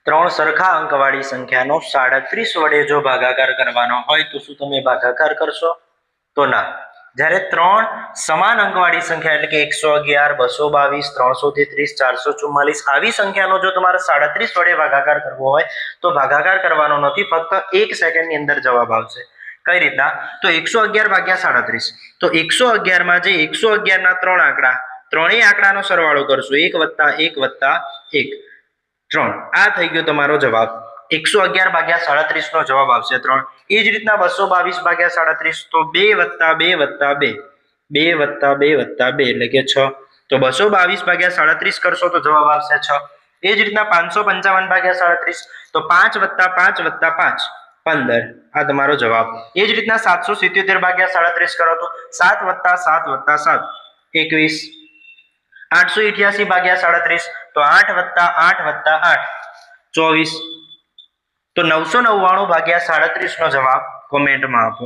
ત્રણ સરખા અંકવાળી સંખ્યાનો 37 વડે જો ભાગાકાર કરવાનો હોય તો શું તમે ભાગાકાર કરશો? તો ના. જ્યારે ત્રણ સમાન અંકવાળી સંખ્યા એટલે કે 111, 222, 333, 444 આવી સંખ્યાનો જો તમારે 37 વડે ભાગાકાર કરવો હોય તો ભાગાકાર કરવાનો નથી, ફક્ત 1 સેકન્ડની અંદર જવાબ આવશે. કઈ રીતના? તો 111 ભાગ્યા 37. તો 111 માં જે 111 ના ત્રણ આંકડા, ત્રણેય આંકડાનો સરવાળો કરશું, 1 + 1 + 1 3. આ થઈ ગયો તમારો જવાબ. 111 ભાગ્યા 37 નો જવાબ આવશે 3. એ જ રીતના 222 ભાગ્યા 37 તો 2 + 2 + 2 2 + 2 + 2 એટલે કે 6. તો 222 ભાગ્યા 37 કરશો તો જવાબ આવશે 6. એ જ રીતના 555 ભાગ્યા 37 તો 5 + 5 + 5 15. આ તમારો જવાબ. એ જ રીતના 777 ભાગ્યા 37 કરો તો 7 + 7 + 7 21. 888 ભાગ્યા 37 તો 8 + 8 + 8 24. તો 999 ભાગ્યા 37 નો જવાબ કોમેન્ટમાં આપો.